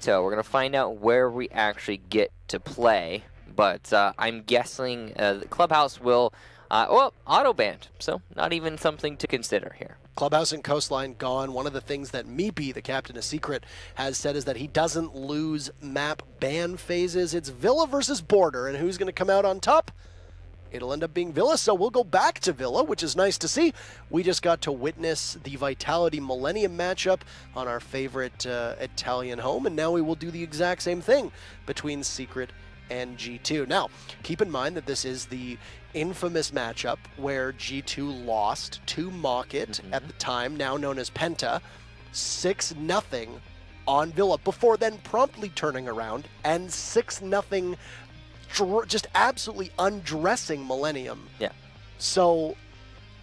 We're going to find out where we actually get to play, but I'm guessing the clubhouse will, well, auto-banned, so not even something to consider here. Clubhouse and Coastline gone. One of the things that Meepy, the captain of Secret, has said is that he doesn't lose map ban phases. It's Villa versus Border, and who's going to come out on top? It'll end up being Villa, so we'll go back to Villa, which is nice to see. We just got to witness the Vitality Millennium matchup on our favorite Italian home, and now we will do the exact same thing between Secret and G2. Now, keep in mind that this is the infamous matchup where G2 lost to Mocket at the time, now known as Penta, 6-0 on Villa, before then promptly turning around and 6-0 just absolutely undressing Millennium. Yeah. So,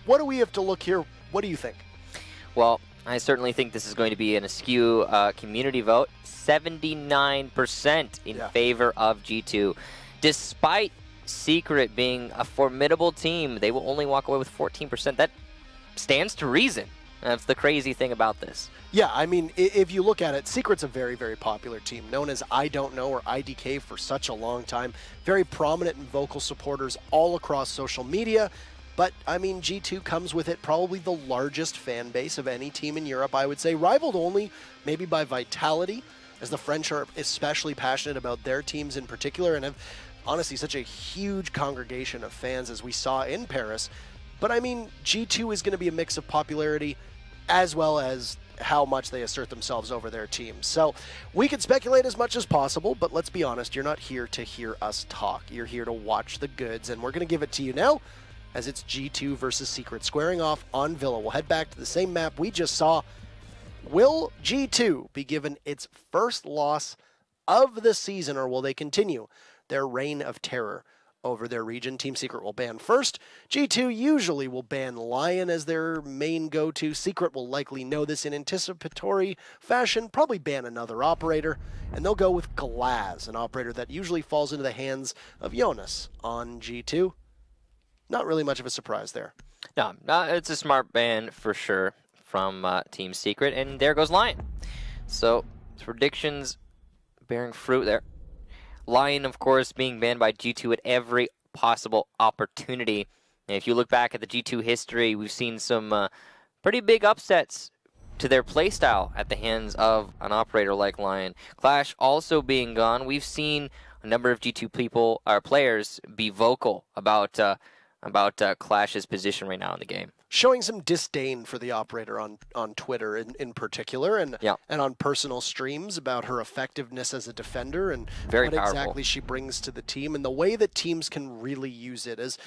what do we have to look here? What do you think? Well, I certainly think this is going to be an askew community vote. 79% in favor of G2. Despite Secret being a formidable team, they will only walk away with 14%. That stands to reason. That's the crazy thing about this. Yeah, I mean, if you look at it, Secret's a very, very popular team, known as I Don't Know or IDK for such a long time. Very prominent and vocal supporters all across social media. But, I mean, G2 comes with it probably the largest fan base of any team in Europe, I would say, rivaled only maybe by Vitality, as the French are especially passionate about their teams in particular and have honestly such a huge congregation of fans as we saw in Paris. But, I mean, G2 is going to be a mix of popularity as well as how much they assert themselves over their team. So we can speculate as much as possible, but let's be honest, you're not here to hear us talk. You're here to watch the goods, and we're going to give it to you now as it's G2 versus Secret squaring off on Villa. We'll head back to the same map we just saw. Will G2 be given its first loss of the season, or will they continue their reign of terror over their region? Team Secret will ban first. G2 usually will ban Lion as their main go-to. Secret will likely know this in anticipatory fashion, probably ban another operator, and they'll go with Glaz, an operator that usually falls into the hands of Jonas on G2. Not really much of a surprise there. No, it's a smart ban for sure from Team Secret, and there goes Lion. So, predictions bearing fruit there. Lion, of course, being banned by G2 at every possible opportunity. And if you look back at the G2 history, we've seen some pretty big upsets to their playstyle at the hands of an operator like Lion. Clash also being gone, we've seen a number of G2 players be vocal about Clash's position right now in the game. Showing some disdain for the operator on Twitter in particular, and on personal streams about her effectiveness as a defender and what exactly she brings to the team, and the way that teams can really use it. As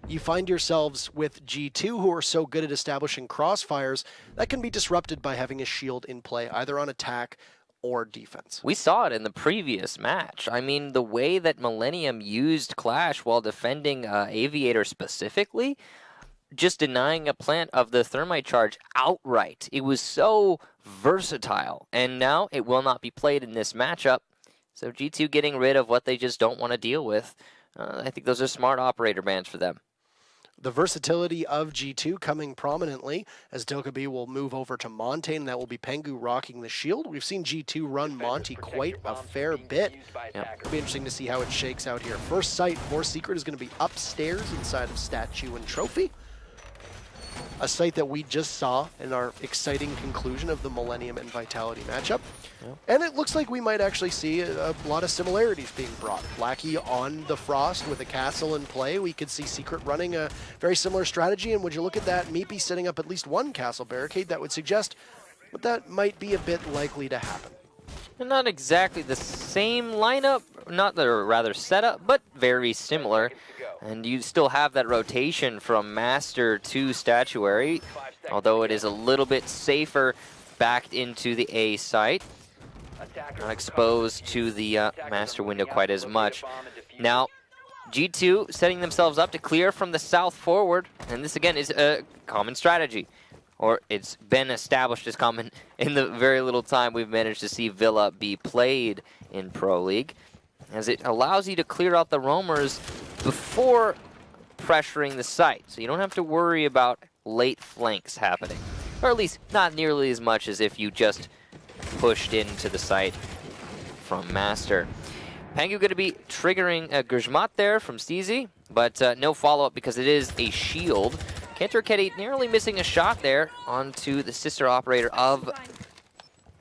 you find yourselves with G2, who are so good at establishing crossfires, that can be disrupted by having a shield in play, either on attack or defense. We saw it in the previous match. I mean, the way that Millennium used Clash while defending Aviator specifically, just denying a plant of the thermite charge outright. It was so versatile, and now it will not be played in this matchup. So G2 getting rid of what they just don't want to deal with. I think those are smart operator bans for them. The versatility of G2 coming prominently as Dokkaebi will move over to Monte, and that will be Pengu rocking the shield. We've seen G2 run Monty quite a fair bit. It'll be interesting to see how it shakes out here. First sight for Secret is going to be upstairs inside of Statue and Trophy. A sight that we just saw in our exciting conclusion of the Millennium and Vitality matchup. And it looks like we might actually see a lot of similarities being brought. Blackie on the Frost with a castle in play. We could see Secret running a very similar strategy, and would you look at that, Meepy setting up at least one castle barricade, that would suggest that that might be a bit likely to happen. And not exactly the same lineup, rather setup, but very similar. And you still have that rotation from Master to Statuary, although it is a little bit safer backed into the A site. Not exposed to the Master window quite as much. Now, G2 setting themselves up to clear from the south forward, and this again is a common strategy. Or it's been established as common in the very little time we've managed to see Villa be played in Pro League, as it allows you to clear out the roamers before pressuring the site. So you don't have to worry about late flanks happening. Or at least not nearly as much as if you just pushed into the site from Master. Pengu going to be triggering a Grzmat there from Steezy, but no follow-up because it is a shield. Kenturketty narrowly missing a shot there onto the sister operator of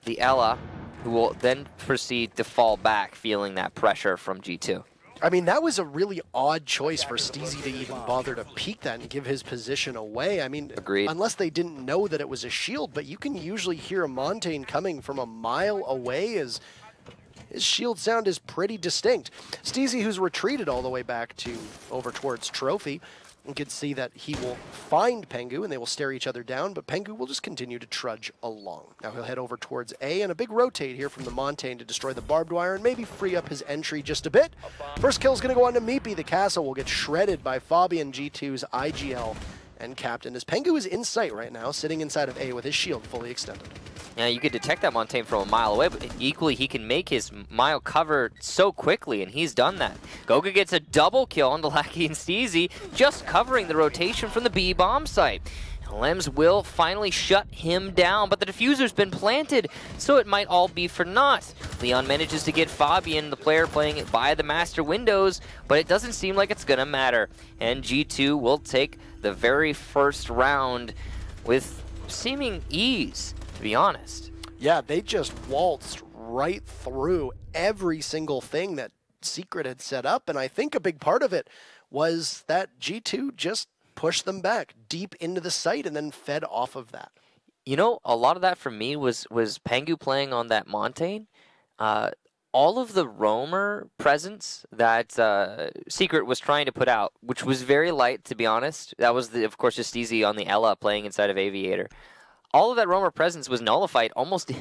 the Ela, who will then proceed to fall back, feeling that pressure from G2. I mean, that was a really odd choice for Steezy to even bother to peek that and give his position away. I mean, agreed. Unless they didn't know that it was a shield, but you can usually hear a Montaigne coming from a mile away as his shield sound is pretty distinct. Steezy, who's retreated all the way back to over towards Trophy, you can see that he will find Pengu and they will stare each other down, but Pengu will just continue to trudge along. Now he'll head over towards A and a big rotate here from the Montaigne to destroy the barbed wire and maybe free up his entry just a bit. First kill is going to go on to Meepy. The castle will get shredded by Fabian, G2's IGL and captain, as Pengu is in sight right now, sitting inside of A with his shield fully extended. Yeah, you could detect that Montaigne from a mile away, but equally he can make his mile cover so quickly, and he's done that. Goga gets a double kill on Lackey and Steezy, just covering the rotation from the B bomb site. Lems will finally shut him down, but the diffuser's been planted, so it might all be for naught. Leon manages to get Fabian, the player playing it by the master windows, but it doesn't seem like it's gonna matter. And G2 will take the very first round with seeming ease, to be honest. Yeah, they just waltzed right through every single thing that Secret had set up, and I think a big part of it was that G2 just pushed them back deep into the site and then fed off of that. You know, a lot of that for me was Pengu playing on that Montaigne. All of the roamer presence that Secret was trying to put out, which was very light, to be honest. That was, of course, just easy on the Ela playing inside of Aviator. All of that roamer presence was nullified almost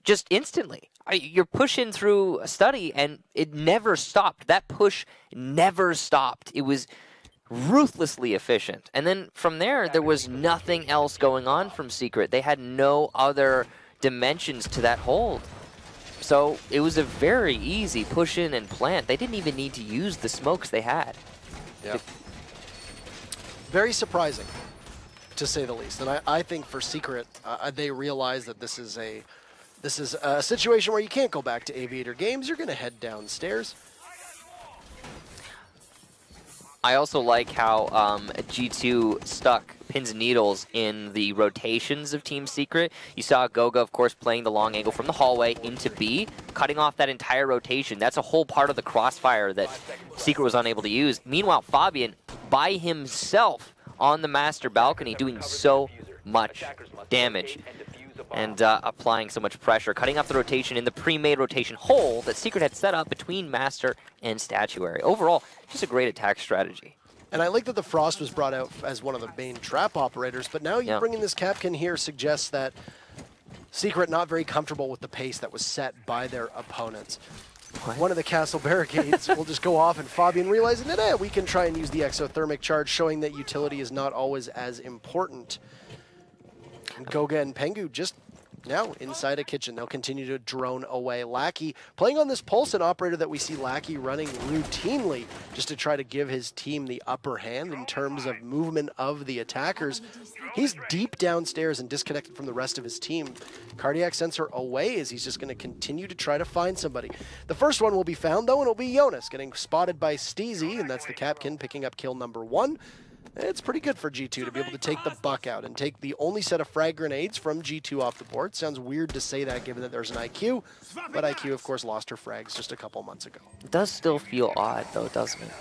just instantly. You're pushing through a study, and it never stopped. That push never stopped. It was ruthlessly efficient. And then from there was nothing else going on from Secret. They had no other dimensions to that hold. So it was a very easy push in and plant. They didn't even need to use the smokes they had. Yeah. Very surprising, to say the least. And I think for Secret, they realize that this is a situation where you can't go back to Aviator games. You're going to head downstairs. I also like how G2 stuck pins and needles in the rotations of Team Secret. You saw Goga, of course, playing the long angle from the hallway into B, cutting off that entire rotation. That's a whole part of the crossfire that Secret was unable to use. Meanwhile, Fabian, by himself on the master balcony, doing so much damage and applying so much pressure, cutting off the rotation in the pre-made rotation hole that Secret had set up between Master and Statuary. Overall, just a great attack strategy. And I like that the Frost was brought out as one of the main trap operators, but now you bring in this Capkin here suggests that Secret not very comfortable with the pace that was set by their opponents. What? One of the castle barricades will just go off, and Fabian realizing that we can try and use the exothermic charge, showing that utility is not always as important. And Goga and Pengu just now inside a kitchen. They'll continue to drone away. Lackey playing on this Pulse, an operator that we see Lackey running routinely just to try to give his team the upper hand in terms of movement of the attackers. He's deep downstairs and disconnected from the rest of his team. Cardiac sensor away as he's just going to continue to try to find somebody. The first one will be found, though, and it'll be Jonas getting spotted by Steezy, and that's the Capkin picking up kill number 1. It's pretty good for G2 to be able to take the buck out and take the only set of frag grenades from G2 off the board. Sounds weird to say that given that there's an IQ, but IQ, of course, lost her frags just a couple months ago. It does still feel odd, though, doesn't it?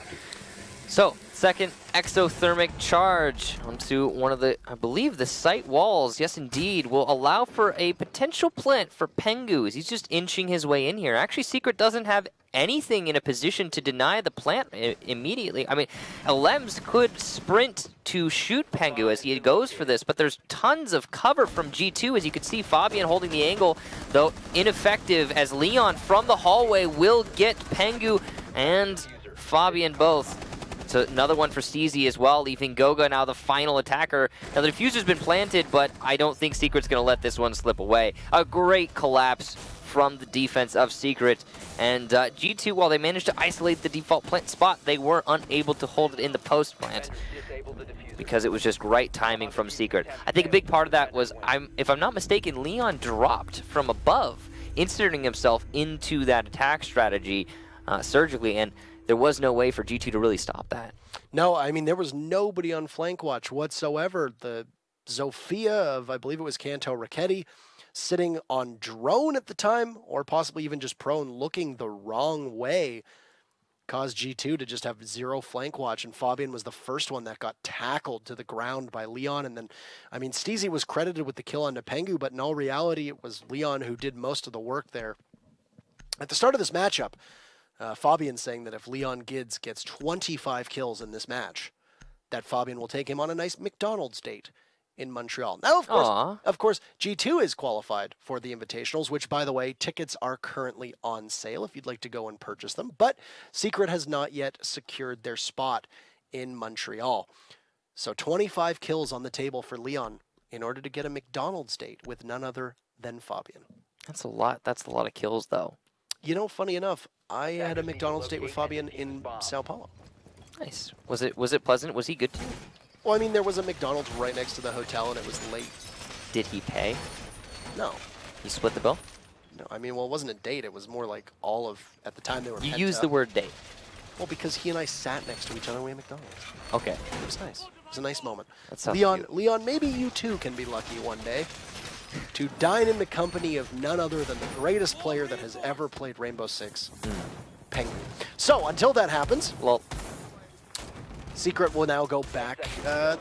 So, second exothermic charge onto one of the, I believe, the site walls. Yes, indeed, will allow for a potential plant for Pengu as he's just inching his way in here. Actually, Secret doesn't have anything in a position to deny the plant immediately. I mean, Lems could sprint to shoot Pengu as he goes for this, but there's tons of cover from G2. As you can see, Fabian holding the angle, though ineffective, as Leon from the hallway will get Pengu and Fabian both. So another one for Steezy as well, leaving Goga now the final attacker. Now the diffuser's been planted, but I don't think Secret's going to let this one slip away. A great collapse from the defense of Secret. And G2, while they managed to isolate the default plant spot, they were unable to hold it in the post plant because it was just right timing from Secret. I think a big part of that was, if I'm not mistaken, Leon dropped from above inserting himself into that attack strategy surgically, and there was no way for G2 to really stop that. No, I mean, there was nobody on flank watch whatsoever. The Zofia of, I believe it was Kanto Raketti, sitting on drone at the time, or possibly even just prone, looking the wrong way, caused G2 to just have zero flank watch, and Fabian was the first one that got tackled to the ground by Leon. And then, I mean, Steezy was credited with the kill on Pengu, but in all reality, it was Leon who did most of the work there. At the start of this matchup, Fabian saying that if Leon Gids gets 25 kills in this match, that Fabian will take him on a nice McDonald's date in Montreal. Now, of course, G2 is qualified for the Invitationals, which, by the way, tickets are currently on sale if you'd like to go and purchase them. But Secret has not yet secured their spot in Montreal. So 25 kills on the table for Leon in order to get a McDonald's date with none other than Fabian. That's a lot. That's a lot of kills, though. You know, funny enough, I had a McDonald's date with Fabian in Sao Paulo. Nice. Was it pleasant? Was he good to you? Well, I mean, there was a McDonald's right next to the hotel, and it was late. Did he pay? No. You split the bill? No, I mean, well, it wasn't a date. It was more like all of, at the time they were You used the word date. Well, because he and I sat next to each other when we had McDonald's. Okay. It was nice. It was a nice moment. That sounds Leon, maybe you too can be lucky one day to dine in the company of none other than the greatest player that has ever played Rainbow Six, Pengu. So, until that happens, well, Secret will now go back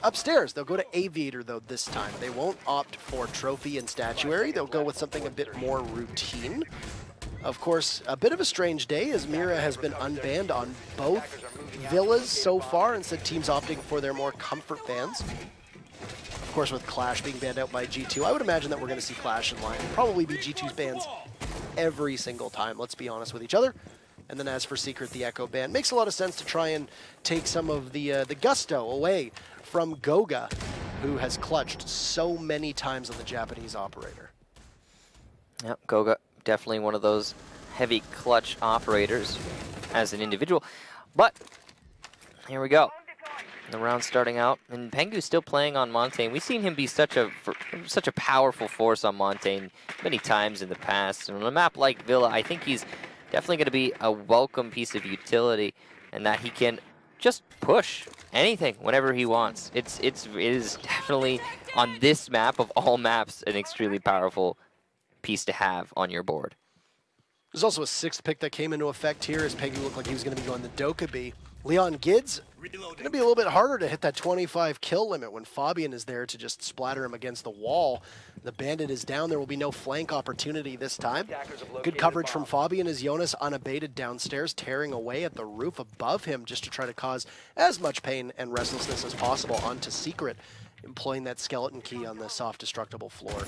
upstairs. They'll go to Aviator, though, this time. They won't opt for Trophy and Statuary. They'll go with something a bit more routine. Of course, a bit of a strange day, as Mira has been unbanned on both villas so far, instead teams opting for their more comfort bans. Of course, with Clash being banned out by G2, I would imagine that we're going to see Clash and Lion probably be G2's bans every single time, let's be honest with each other. And then as for Secret, the Echo ban, makes a lot of sense to try and take some of the gusto away from Goga, who has clutched so many times on the Japanese operator. Yep, Goga, definitely one of those heavy clutch operators as an individual. But here we go. The round starting out, and Pengu's still playing on Montaigne. We've seen him be such a powerful force on Montaigne many times in the past. And on a map like Villa, I think he's definitely going to be a welcome piece of utility, and that he can just push anything whenever he wants. It is definitely, on this map of all maps, an extremely powerful piece to have on your board. There's also a sixth pick that came into effect here, as Pengu looked like he was going to be going the Dokkaebi. Leon Gids, going to be a little bit harder to hit that 25 kill limit when Fabian is there to just splatter him against the wall. The Bandit is down. There will be no flank opportunity this time. Good coverage from Fabian as Jonas unabated downstairs, tearing away at the roof above him just to try to cause as much pain and restlessness as possible onto Secret, employing that skeleton key on the soft destructible floor.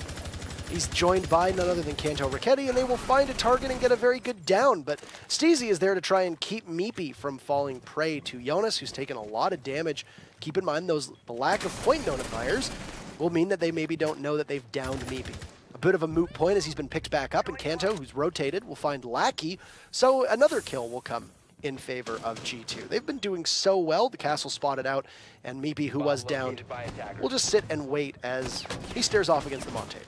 He's joined by none other than Kanto Raketti, and they will find a target and get a very good down, but Steezy is there to try and keep Meepy from falling prey to Jonas, who's taken a lot of damage. Keep in mind, the lack of point notifiers will mean that they maybe don't know that they've downed Meepy. A bit of a moot point as he's been picked back up, and Kanto, who's rotated, will find Lackey, so another kill will come in favor of G2. They've been doing so well. The castle spotted out, and Meepy, who was downed, will just sit and wait as he stares off against the Montaigne.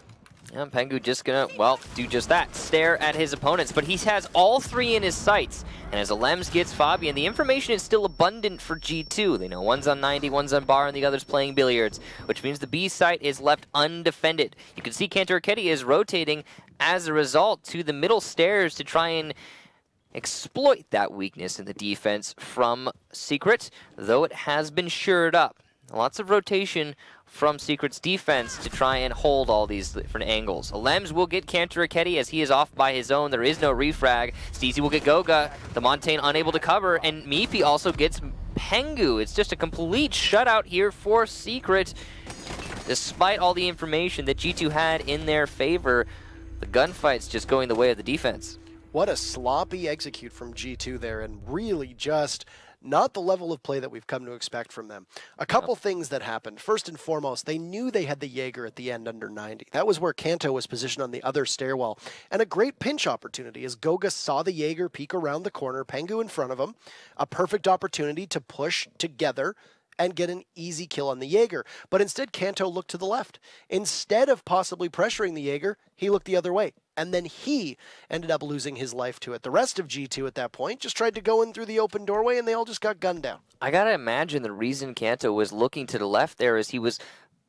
Yeah, Pengu just gonna, well, do just that, stare at his opponents, but he has all three in his sights. And as Alems gets Fabian, the information is still abundant for G2. They know one's on 90, one's on bar, and the other's playing billiards, which means the B site is left undefended. You can see Kanto Raketti is rotating as a result to the middle stairs to try and exploit that weakness in the defense from Secret, though it has been shored up. Lots of rotation from Secret's defense to try and hold all these different angles. Alems will get Kanto Raketti as he is off by his own. There is no refrag. Steezy will get Goga. The Montaigne unable to cover, and Meepy also gets Pengu. It's just a complete shutout here for Secret. Despite all the information that G2 had in their favor, the gunfight's just going the way of the defense. What a sloppy execute from G2 there, and really just not the level of play that we've come to expect from them. A couple things that happened. First and foremost, they knew they had the Jaeger at the end under 90. That was where Kanto was positioned on the other stairwell. And a great pinch opportunity as Goga saw the Jaeger peek around the corner, Pengu in front of him. A perfect opportunity to push together and get an easy kill on the Jaeger. But instead, Kanto looked to the left. Instead of possibly pressuring the Jaeger, he looked the other way. And then he ended up losing his life to it. The rest of G2 at that point just tried to go in through the open doorway, and they all just got gunned down. I gotta imagine the reason Kanto was looking to the left there is he was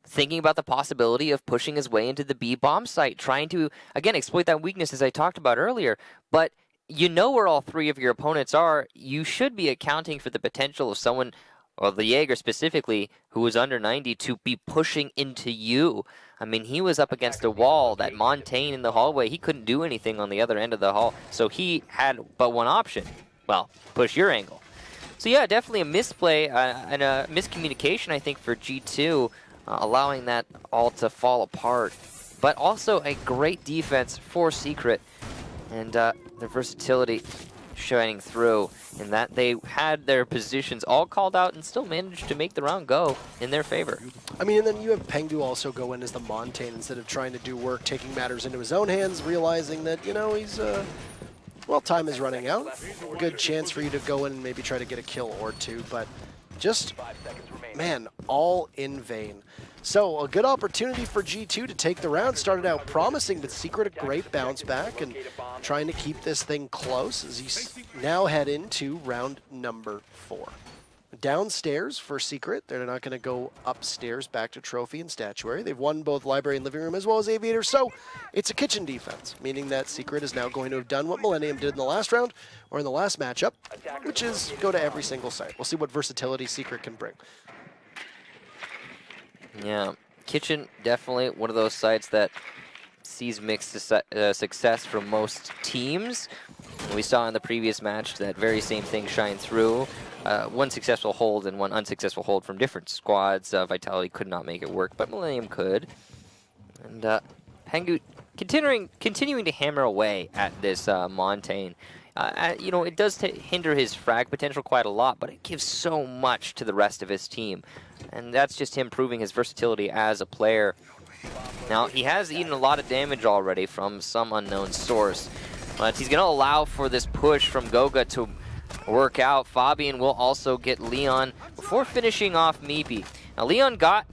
thinking about the possibility of pushing his way into the B bomb site, trying to, again, exploit that weakness as I talked about earlier. But you know where all three of your opponents are. You should be accounting for the potential of someone, or the Jaeger specifically, who was under 90, to be pushing into you. I mean, he was up against a wall, that Montaigne in the hallway. He couldn't do anything on the other end of the hall, so he had but one option. Well, push your angle. So yeah, definitely a misplay and a miscommunication, I think, for G2, allowing that all to fall apart. But also a great defense for Secret, and their versatility shining through in that they had their positions all called out and still managed to make the round go in their favor. I mean, and then you have Pengu also go in as the Montaigne instead of trying to do work, taking matters into his own hands, realizing that, you know, he's, well, time is running out. Good chance for you to go in and maybe try to get a kill or two, but just, man, all in vain. So a good opportunity for G2 to take the round. Started out promising, but Secret a great bounce back and trying to keep this thing close as you now head into round number 4. Downstairs for Secret. They're not going to go upstairs back to Trophy and Statuary. They've won both Library and Living Room as well as Aviator, so it's a kitchen defense, meaning that Secret is now going to have done what Millennium did in the last round, or in the last matchup, which is go to every single site. We'll see what versatility Secret can bring. Yeah, kitchen definitely one of those sites that sees mixed success from most teams. We saw in the previous match that very same thing shine through. One successful hold and one unsuccessful hold from different squads. Vitality could not make it work, but Millennium could. And Pengu continuing to hammer away at this Montaigne. You know, it does hinder his frag potential quite a lot, but it gives so much to the rest of his team. And that's just him proving his versatility as a player. Now, he has eaten a lot of damage already from some unknown source, but he's going to allow for this push from Goga to work out. Fabian will also get Leon before finishing off Meepy. Now, Leon got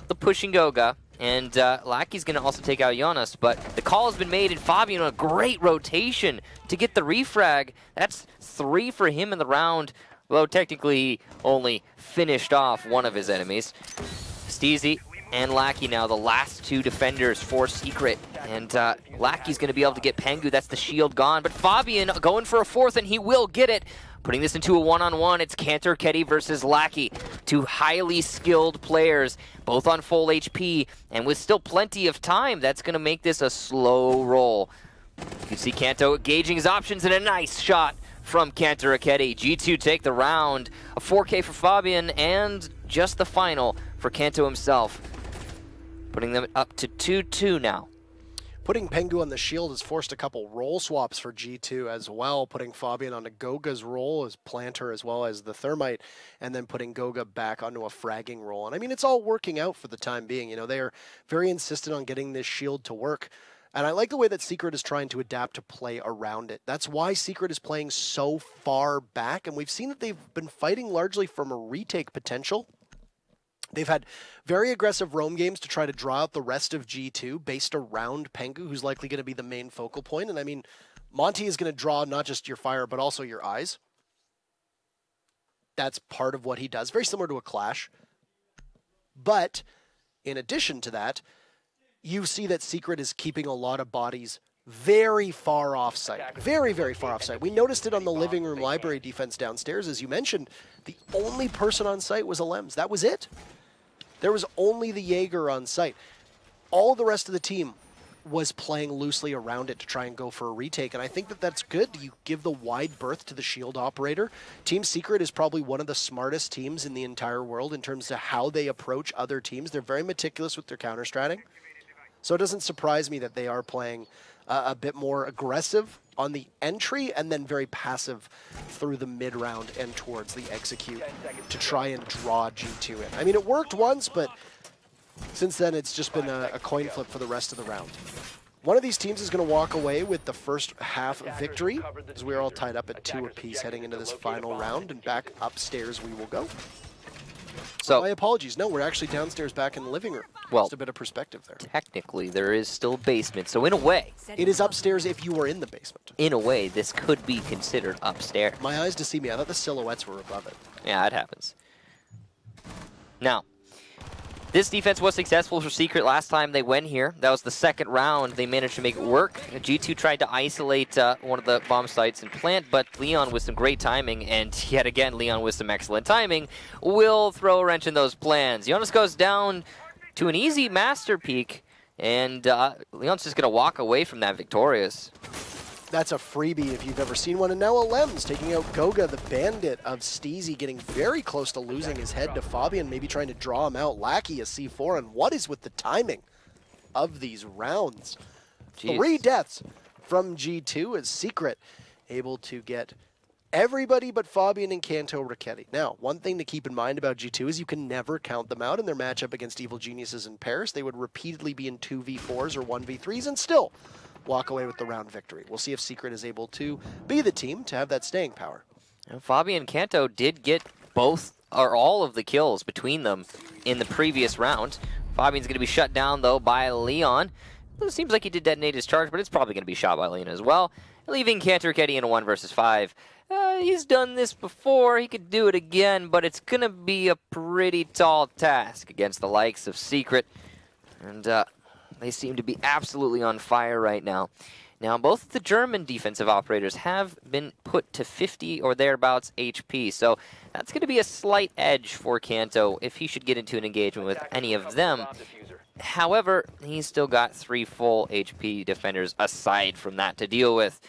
the pushing Goga, and Lackey's going to also take out Jonas, but the call has been made, and Fabian on a great rotation to get the refrag. That's 3 for him in the round, though technically he only finished off one of his enemies. Steezy and Lackey now the last 2 defenders for Secret, and Lackey's going to be able to get Pengu. That's the shield gone, but Fabian going for a 4th, and he will get it. Putting this into a one-on-one, it's Cantor Ketty versus Lackey. 2 highly skilled players, both on full HP, and with still plenty of time, that's going to make this a slow roll. You can see Kanto gauging his options, and a nice shot from Cantor Ketty. G2 take the round. A 4K for Fabian, and just the final for Kanto himself. Putting them up to 2-2 now. Putting Pengu on the shield has forced a couple role swaps for G2 as well, putting Fabian onto Goga's role as planter as well as the Thermite, and then putting Goga back onto a fragging role. And I mean, it's all working out for the time being. You know, they are very insistent on getting this shield to work. And I like the way that Secret is trying to adapt to play around it. That's why Secret is playing so far back, and we've seen that they've been fighting largely from a retake potential. They've had very aggressive roam games to try to draw out the rest of G2 based around Pengu, who's likely going to be the main focal point. And I mean, Monty is going to draw not just your fire, but also your eyes. That's part of what he does. Very similar to a Clash. But in addition to that, you see that Secret is keeping a lot of bodies very far off-site. Very, very far off-site. We noticed it on the living room library defense downstairs. As you mentioned, the only person on site was a Lems. That was it. There was only the Jaeger on site. All the rest of the team was playing loosely around it to try and go for a retake, and I think that that's good. You give the wide berth to the shield operator. Team Secret is probably one of the smartest teams in the entire world in terms of how they approach other teams. They're very meticulous with their counter-stratting. So it doesn't surprise me that they are playing a bit more aggressive on the entry and then very passive through the mid-round and towards the execute to try and draw G2 in. I mean, it worked once, but since then it's just been a coin flip for the rest of the round. One of these teams is going to walk away with the first half victory, as we're all tied up at 2 apiece heading into this final round, and back upstairs we will go. So my apologies. No, we're actually downstairs back in the living room. Well, just a bit of perspective there. Technically, there is still a basement. So in a way, it is upstairs if you were in the basement. In a way, this could be considered upstairs. My eyes deceive me. I thought the silhouettes were above it. Yeah, it happens. Now, this defense was successful for Secret last time they went here. That was the second round. They managed to make it work. G2 tried to isolate one of the bomb sites and plant, but Leon with some great timing, and yet again, Leon with some excellent timing, will throw a wrench in those plans. Jonas goes down to an easy master peek, and Leon's just going to walk away from that victorious. That's a freebie if you've ever seen one. And now Alems taking out Goga, the bandit of Steezy, getting very close to losing his head to Fabian, maybe trying to draw him out. Lackey a C4, and what is with the timing of these rounds? Jeez. 3 deaths from G2 as Secret able to get everybody but Fabian and Kanto Ricchetti. Now, one thing to keep in mind about G2 is you can never count them out in their matchup against Evil Geniuses in Paris. They would repeatedly be in 2v4s or 1v3s and still walk away with the round victory. We'll see if Secret is able to be the team to have that staying power. And Fabian and Kanto did get both or all of the kills between them in the previous round. Fabian's going to be shut down, though, by Leon. It seems like he did detonate his charge, but it's probably going to be shot by Leon as well, leaving Kanto Ricchetti in a 1 versus 5. He's done this before. He could do it again, but it's going to be a pretty tall task against the likes of Secret. And they seem to be absolutely on fire right now. Now, both of the German defensive operators have been put to 50 or thereabouts HP, so that's going to be a slight edge for Kanto if he should get into an engagement with any of them. However, he's still got 3 full HP defenders aside from that to deal with.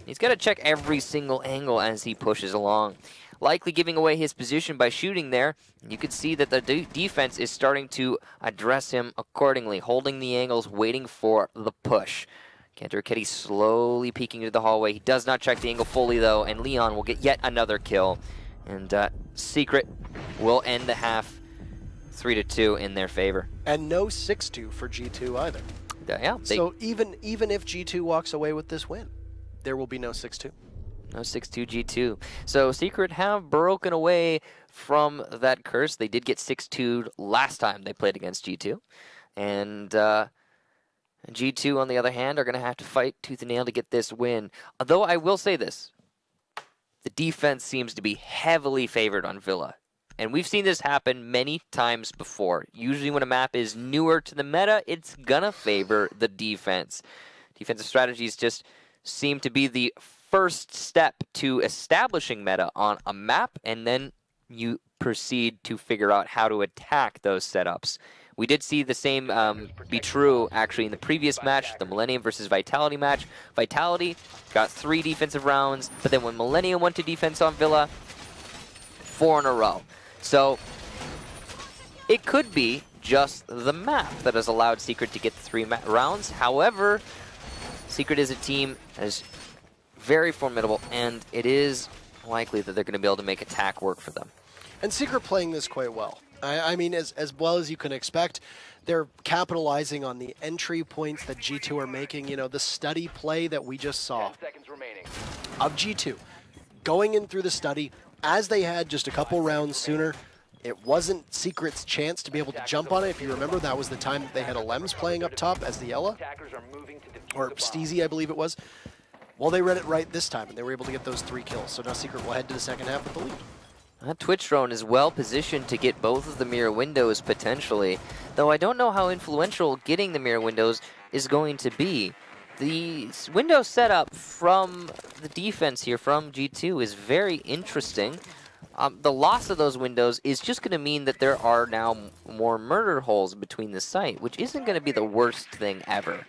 He's got to check every single angle as he pushes along, likely giving away his position by shooting there. You can see that the defense is starting to address him accordingly, holding the angles, waiting for the push. Kanto Ricchetti slowly peeking into the hallway. He does not check the angle fully, though, and Leon will get yet another kill. And Secret will end the half 3-2 in their favor. And no 6-2 for G2 either. Yeah. So even if G2 walks away with this win, there will be no 6-2. No 6-2 G2. So Secret have broken away from that curse. They did get 6-2'd last time they played against G2. And G2, on the other hand, are going to have to fight tooth and nail to get this win. Although I will say this, the defense seems to be heavily favored on Villa. And we've seen this happen many times before. Usually when a map is newer to the meta, it's going to favor the defense. Defensive strategies just seem to be the first step to establishing meta on a map, and then you proceed to figure out how to attack those setups. We did see the same be true, actually, in the previous match, the Millennium versus Vitality match. Vitality got 3 defensive rounds, but then when Millennium went to defense on Villa, 4 in a row. So it could be just the map that has allowed Secret to get the 3 rounds. However, Secret is a team that is very formidable, and it is likely that they're going to be able to make attack work for them. And Secret playing this quite well. I mean, as well as you can expect, they're capitalizing on the entry points that G2 are making. You know, the study play that we just saw of G2 going in through the study as they had just a couple rounds sooner. It wasn't Secret's chance to be able to jump on it. If you remember, that was the time that they had Alems playing up top as the Ella, or Steezy, I believe it was. Well, they read it right this time, and they were able to get those 3 kills. So now Secret will head to the second half with the lead. That Twitch drone is well positioned to get both of the mirror windows potentially, though I don't know how influential getting the mirror windows is going to be. The window setup from the defense here from G2 is very interesting. The loss of those windows is just going to mean that there are now more murder holes between the site, which isn't going to be the worst thing ever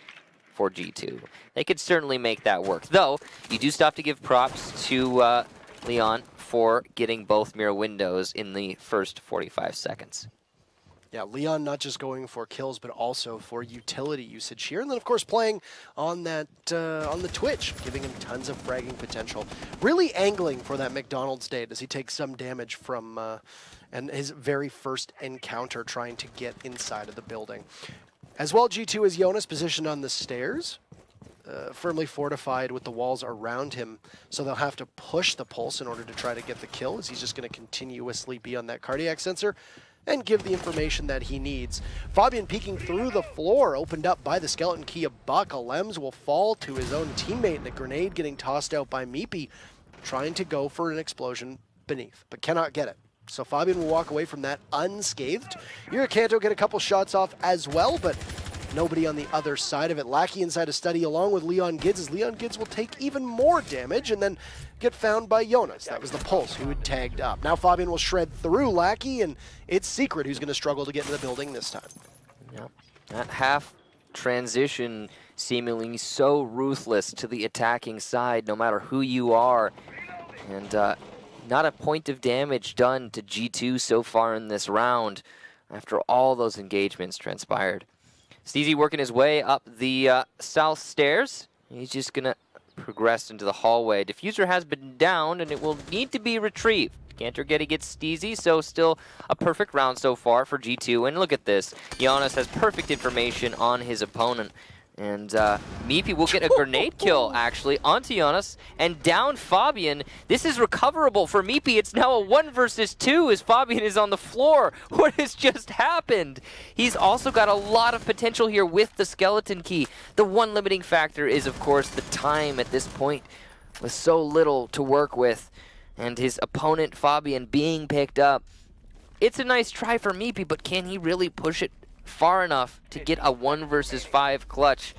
for G2. They could certainly make that work, though you do still have to give props to Leon for getting both mirror windows in the first 45 seconds. Yeah, Leon not just going for kills, but also for utility usage here. And then, of course, playing on that on the Twitch, giving him tons of fragging potential. Really angling for that McDonald's date as he takes some damage from and his very first encounter trying to get inside of the building. As well, G2 is Jonas positioned on the stairs, firmly fortified with the walls around him, so they'll have to push the pulse in order to try to get the kill, as he's just going to continuously be on that cardiac sensor. and give the information that he needs. Fabian peeking through the floor, opened up by the Skeleton Key. A buck. Alems will fall to his own teammate, and a grenade getting tossed out by Meepy, trying to go for an explosion beneath, but cannot get it. So Fabian will walk away from that unscathed. Urikanto get a couple shots off as well, but nobody on the other side of it. Lackey inside a study along with Leon Gids, as Leon Gids will take even more damage and then get found by Jonas. That was the Pulse who had tagged up. Now Fabian will shred through Lackey, and it's Secret who's going to struggle to get into the building this time. Yep. That half transition seemingly so ruthless to the attacking side, no matter who you are. And not a point of damage done to G2 so far in this round after all those engagements transpired. Steezy working his way up the south stairs. He's just going to progress into the hallway. Diffuser has been downed, and it will need to be retrieved. Cantorgetti gets Steezy, so still a perfect round so far for G2. And look at this. Giannis has perfect information on his opponent. And Meepy will get a grenade kill, actually, onto Giannis and down Fabian. This is recoverable for Meepy. It's now a 1 versus 2 as Fabian is on the floor. What has just happened? He's also got a lot of potential here with the Skeleton Key. The one limiting factor is, of course, the time at this point with so little to work with. And his opponent, Fabian, being picked up. It's a nice try for Meepy, but can he really push it far enough to get a 1 versus 5 clutch?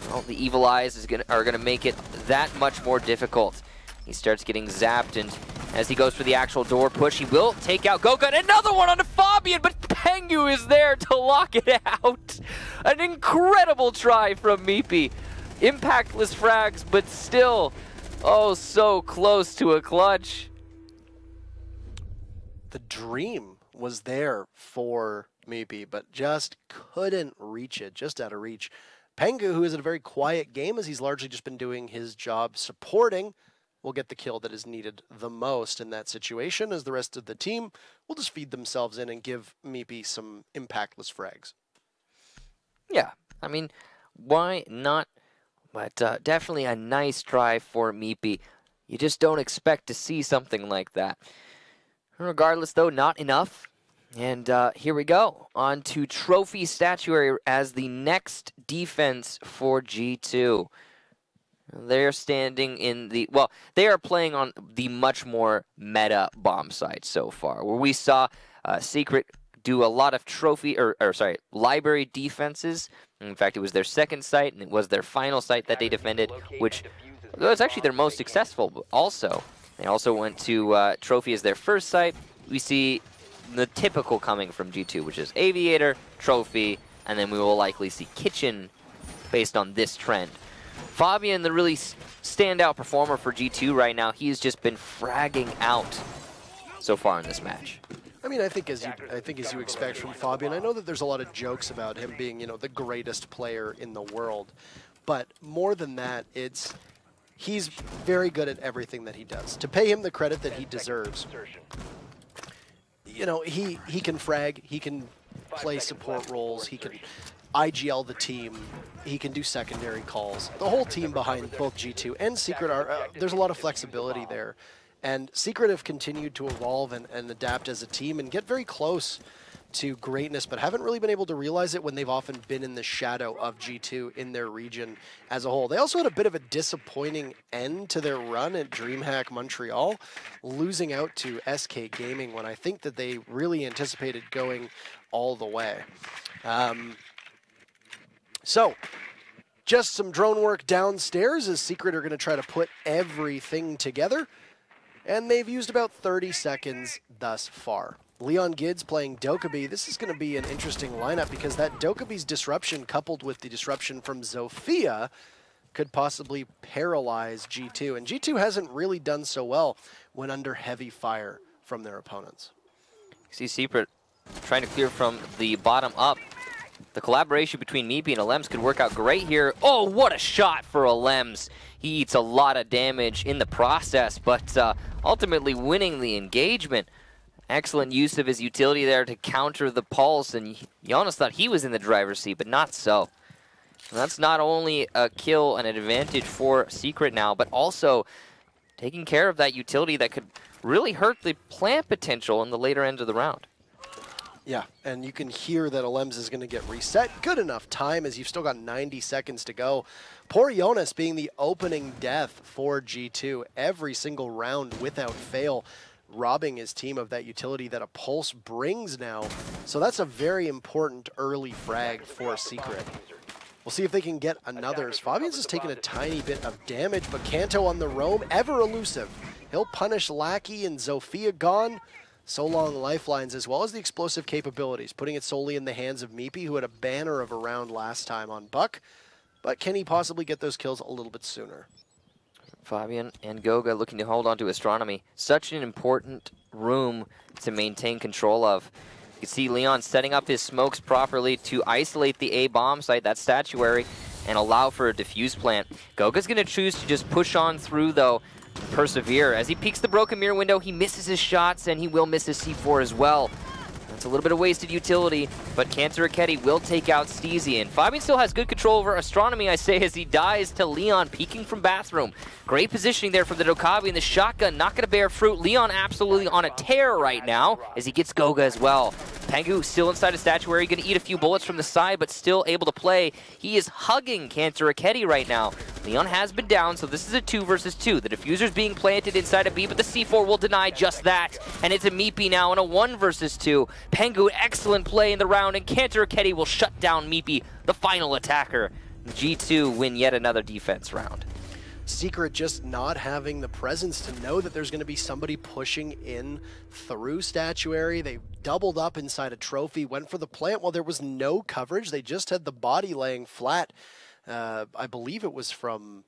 Well, the Evil Eyes are gonna make it that much more difficult. He starts getting zapped, and as he goes for the actual door push, he will take out Gogun. Another one onto Fabian, but Pengu is there to lock it out. An incredible try from Meepy. Impactless frags, but still, oh, so close to a clutch. The dream was there for Meepy, but just couldn't reach it, just out of reach. Pengu, who is in a very quiet game as he's largely just been doing his job supporting, will get the kill that is needed the most in that situation, as the rest of the team will just feed themselves in and give Meepy some impactless frags. Yeah, I mean, why not? But definitely a nice try for Meepy. You just don't expect to see something like that. Regardless, though, not enough. And here we go, on to Trophy Statuary as the next defense for G2. They're standing in the, well, they are playing on the much more meta bomb site so far, where we saw Secret do a lot of library defenses. In fact, it was their second site, and it was their final site that they defended, which was actually their most successful also. They also went to Trophy as their first site. We see the typical coming from G2, which is Aviator, Trophy, and then we will likely see Kitchen based on this trend. Fabian, the really standout performer for G2 right now, he's just been fragging out so far in this match. I mean, I think as you expect from Fabian, I know that there's a lot of jokes about him being, you know, the greatest player in the world, but more than that, he's very good at everything that he does. To pay him the credit that he deserves, you know, he can frag, he can play support roles, he can IGL the team, he can do secondary calls. The whole team behind both G2 and Secret there's a lot of flexibility there. And Secret have continued to evolve and adapt as a team and get very close to greatness, but haven't really been able to realize it when they've often been in the shadow of G2 in their region as a whole. They also had a bit of a disappointing end to their run at DreamHack Montreal, losing out to SK Gaming when I think that they really anticipated going all the way. So, just some drone work downstairs as Secret are going to try to put everything together, and they've used about 30 seconds thus far. Leon Gids playing Dokkaebi. This is going to be an interesting lineup because that Dokkaebi's disruption coupled with the disruption from Zofia could possibly paralyze G2. And G2 hasn't really done so well when under heavy fire from their opponents. See Secret trying to clear from the bottom up. The collaboration between Meepy and Alems could work out great here. Oh, what a shot for Alems. He eats a lot of damage in the process, but ultimately winning the engagement. Excellent use of his utility there to counter the pulse, and Giannis thought he was in the driver's seat, but not so. And that's not only a kill and an advantage for Secret now, but also taking care of that utility that could really hurt the plant potential in the later end of the round. Yeah, and you can hear that Alems is going to get reset. Good enough time as you've still got 90 seconds to go. Poor Jonas being the opening death for G2 every single round without fail, robbing his team of that utility that a Pulse brings now. So that's a very important early frag for Secret. We'll see if they can get another. Fabian's just taking a tiny bit of damage, but Kanto on the roam, ever elusive. He'll punish Lackey and Zofia gone. So long lifelines as well as the explosive capabilities, putting it solely in the hands of Meepy, who had a banner of a round last time on Buck. But can he possibly get those kills a little bit sooner? Fabian and Goga looking to hold on to Astronomy. Such an important room to maintain control of. You can see Leon setting up his smokes properly to isolate the A bomb site, that statuary, and allow for a diffuse plant. Goga's going to choose to just push on through, though, persevere. As he peeks the broken mirror window, he misses his shots, and he will miss his C4 as well. That's a little bit of wasted utility, but Cantor Raketti will take out Steezy, and Fabian still has good control over Astronomy, I say, as he dies to Leon peeking from bathroom. Great positioning there from the Dokkaebi, and the shotgun not going to bear fruit. Leon absolutely on a tear right now as he gets Goga as well. Pengu still inside a statuary, going to eat a few bullets from the side, but still able to play. He is hugging Cantor Raketti right now. Leon has been down, so this is a 2 versus 2. The diffuser's being planted inside a B, but the C4 will deny just that. And it's a Meepy now in a 1 versus 2. Pengu, excellent play in the round, and Cantor Raketti will shut down Meepy, the final attacker. G2 win yet another defense round. Secret just not having the presence to know that there's going to be somebody pushing in through Statuary. They doubled up inside a trophy, went for the plant while there was no coverage. They just had the body laying flat. I believe it was from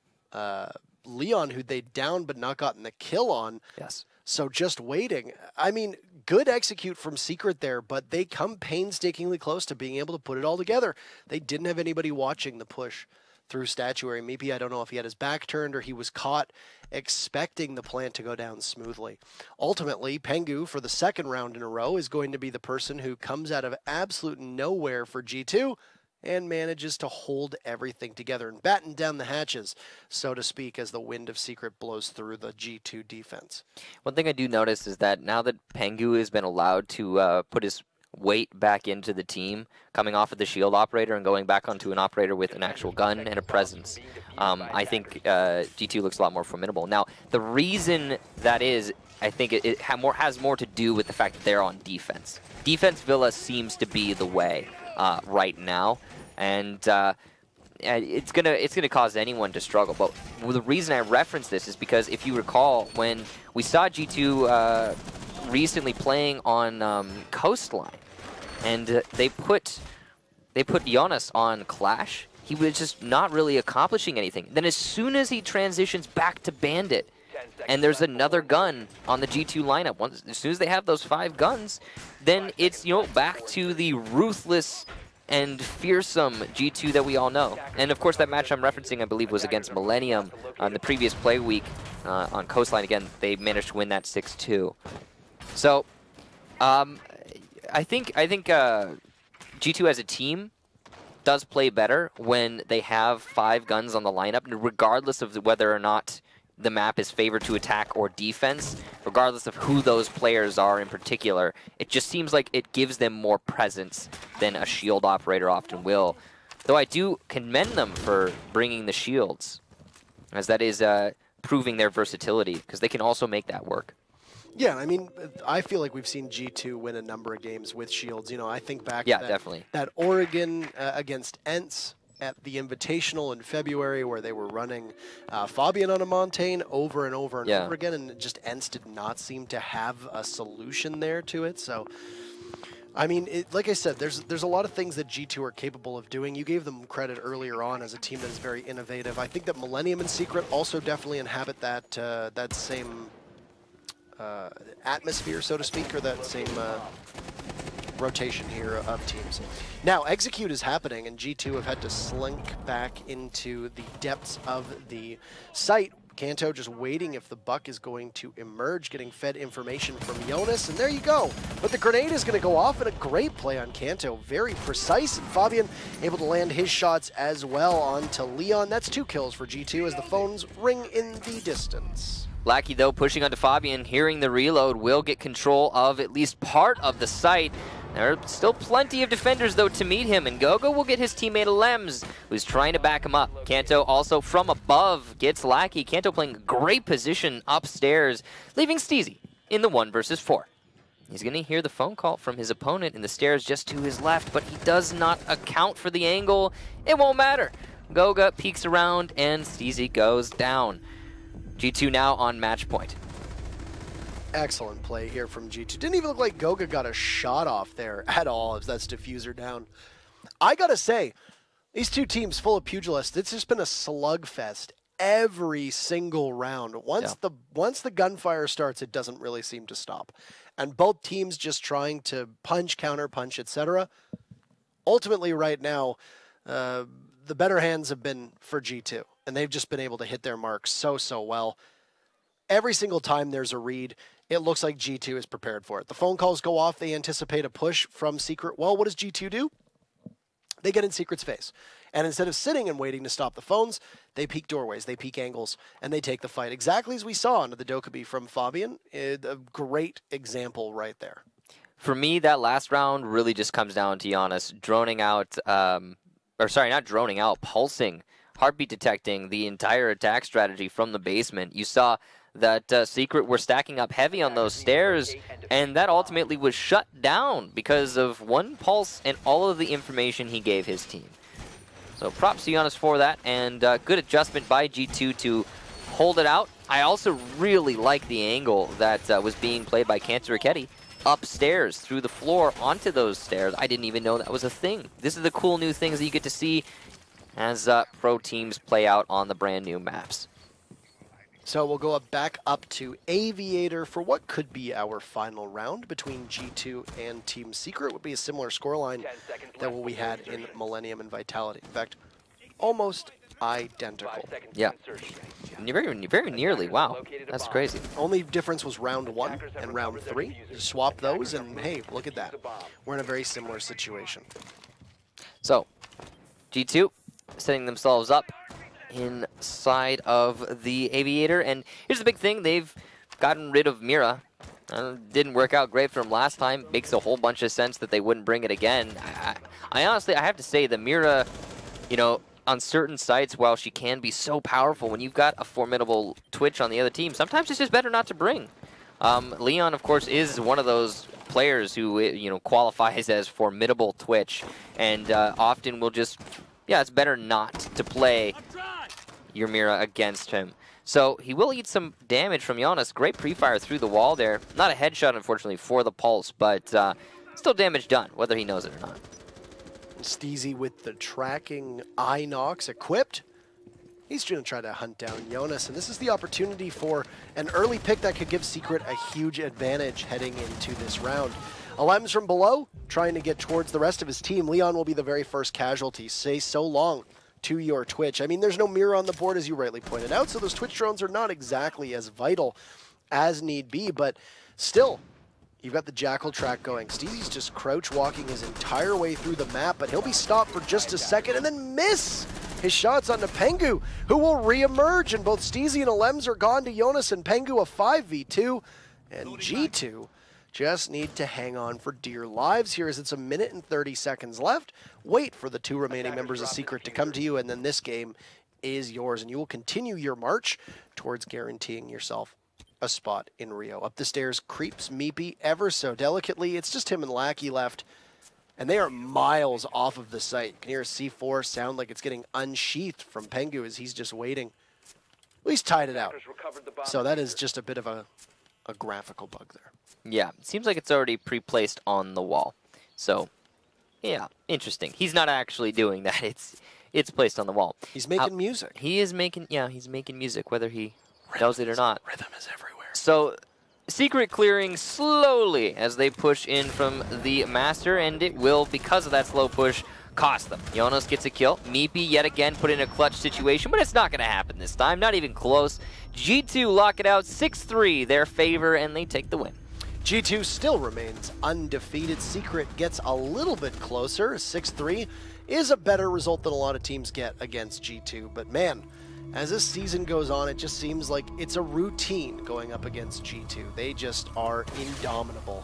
Leon, who they downed but not gotten the kill on. Yes. So just waiting. I mean, good execute from Secret there, but they come painstakingly close to being able to put it all together. They didn't have anybody watching the push through Statuary. Maybe, I don't know if he had his back turned or he was caught expecting the plant to go down smoothly. Ultimately, Pengu, for the second round in a row, is going to be the person who comes out of absolute nowhere for G2 and manages to hold everything together and batten down the hatches, so to speak, as the wind of Secret blows through the G2 defense. One thing I do notice is that now that Pengu has been allowed to put his weight back into the team, coming off of the shield operator and going back onto an operator with an actual gun and a presence, I think G2 looks a lot more formidable. Now, the reason that is, I think it has more to do with the fact that they're on defense. Defense Villa seems to be the way right now, and it's gonna cause anyone to struggle. But the reason I reference this is because if you recall, when we saw G2 recently playing on Coastline, and they put Jonas on Clash, he was just not really accomplishing anything. Then as soon as he transitions back to Bandit, and there's another gun on the G2 lineup, as soon as they have those 5 guns, then it's, you know, back to the ruthless and fearsome G2 that we all know. And of course that match I'm referencing, I believe, was against Millennium on the previous play week on Coastline. Again, they managed to win that 6-2. So, I think G2 as a team does play better when they have 5 guns on the lineup, regardless of whether or not the map is favored to attack or defense, regardless of who those players are in particular. It just seems like it gives them more presence than a shield operator often will. Though I do commend them for bringing the shields, as that is proving their versatility, because they can also make that work. Yeah, I mean, I feel like we've seen G2 win a number of games with shields. You know, I think back to definitely. that Oregon against Ents at the Invitational in February, where they were running Fabian on a Montaigne over and over and over again, and just Ents did not seem to have a solution there to it. So, I mean, like I said, there's a lot of things that G2 are capable of doing. You gave them credit earlier on as a team that is very innovative. I think that Millennium and Secret also definitely inhabit that that same atmosphere, so to speak, or that same rotation here of teams. Now, Execute is happening, and G2 have had to slink back into the depths of the site. Kanto just waiting if the buck is going to emerge, getting fed information from Jonas, and there you go. But the grenade is going to go off, and a great play on Kanto. Very precise, and Fabian able to land his shots as well onto Leon. That's 2 kills for G2 as the phones ring in the distance. Lackey, though, pushing onto Fabian, hearing the reload, will get control of at least part of the site. There are still plenty of defenders, though, to meet him, and Gogo will get his teammate Lems, who's trying to back him up. Kanto also from above gets Lackey. Kanto playing great position upstairs, leaving Steezy in the 1 versus 4. He's going to hear the phone call from his opponent in the stairs just to his left, but he does not account for the angle. It won't matter. Goga peeks around, and Steezy goes down. G2 now on match point. Excellent play here from G2. Didn't even look like Goga got a shot off there at all as that's diffuser down. I gotta say, these two teams full of pugilists, it's just been a slugfest every single round. Once the gunfire starts, it doesn't really seem to stop. And both teams just trying to punch, counter punch, etc. Ultimately right now, the better hands have been for G2, and they've just been able to hit their marks so well. Every single time there's a read, it looks like G2 is prepared for it. The phone calls go off, they anticipate a push from Secret. Well, what does G2 do? They get in Secret's face. And instead of sitting and waiting to stop the phones, they peek doorways, they peek angles, and they take the fight. Exactly as we saw under the Dokkaebi from Fabian. A great example right there. For me, that last round really just comes down to Giannis droning out, not droning out, pulsing, heartbeat detecting the entire attack strategy from the basement. You saw that Secret were stacking up heavy on those stairs, and that ultimately was shut down because of one pulse and all of the information he gave his team. So props to Giannis for that, and good adjustment by G2 to hold it out. I also really like the angle that was being played by Cancer Raketti upstairs through the floor onto those stairs. I didn't even know that was a thing. This is the cool new things that you get to see as pro teams play out on the brand new maps. So we'll go back up to Aviator for what could be our final round between G2 and Team Secret. It would be a similar scoreline than what we had in Millennium and Vitality. In fact, almost identical. Yeah, very nearly. Wow, that's crazy. Only difference was round 1 and round 3. Just swap those, and hey, look at that. We're in a very similar situation. So, G2 setting themselves up inside of the Aviator, and here's the big thing: they've gotten rid of Mira. Didn't work out great for them last time. Makes a whole bunch of sense that they wouldn't bring it again. I honestly, I have to say, the Mira, you know, on certain sites, while she can be so powerful, when you've got a formidable Twitch on the other team, sometimes it's just better not to bring. Leon, of course, is one of those players who, you know, qualifies as formidable Twitch, and often will just, yeah, it's better not to play your Mira against him. So he will eat some damage from Giannis. Great pre-fire through the wall there. Not a headshot, unfortunately, for the pulse, but still damage done, whether he knows it or not. Steezy with the tracking Inox equipped. He's going to try to hunt down Jonas, and this is the opportunity for an early pick that could give Secret a huge advantage heading into this round. Alems from below, trying to get towards the rest of his team. Leon will be the very first casualty. Say so long to your Twitch. I mean, there's no mirror on the board, as you rightly pointed out, so those Twitch drones are not exactly as vital as need be, but still, you've got the Jackal track going. Steezy's just crouch walking his entire way through the map, but he'll be stopped for just a second and then miss his shots onto Pengu, who will re-emerge, and both Steezy and Alems are gone to Jonas and Pengu, a 5v2, and G2 just need to hang on for dear lives here as it's 1 minute and 30 seconds left. Wait for the 2 remaining members of Secret to come to you, and then this game is yours, and you will continue your march towards guaranteeing yourself a spot in Rio. Up the stairs creeps Meepy ever so delicately. It's just him and Lackey left, and they are miles off of the site. You can hear a C4 sound like it's getting unsheathed from Pengu as he's just waiting. Well, he's tied it out. So that is just a bit of a graphical bug there. Yeah, it seems like it's already pre-placed on the wall. So, yeah, interesting. He's not actually doing that. It's placed on the wall. He's making music. He is making, yeah, he's making music, whether he knows it or not. Rhythm is everywhere. So, Secret clearing slowly as they push in from the Master, and it will, because of that slow push, cost them. Jonas gets a kill. Meepy yet again put in a clutch situation, but it's not going to happen this time. Not even close. G2 lock it out 6-3, their favor, and they take the win. G2 still remains undefeated. Secret gets a little bit closer. 6-3 is a better result than a lot of teams get against G2. But man, as this season goes on, it just seems like it's a routine going up against G2. They just are indomitable.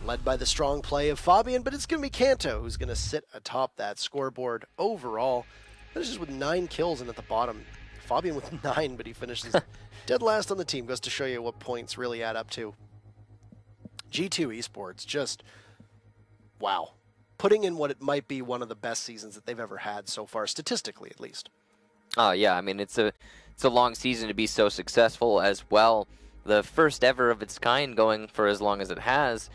led by the strong play of Fabian, but it's going to be Kanto who's going to sit atop that scoreboard overall. Finishes with 9 kills, and at the bottom, Fabian with 9, but he finishes dead last on the team. Goes to show you what points really add up to. G2 Esports, just, wow. Putting in what it might be one of the best seasons that they've ever had so far, statistically at least. Oh yeah, I mean it's a long season to be so successful as well. The first ever of its kind, going for as long as it has.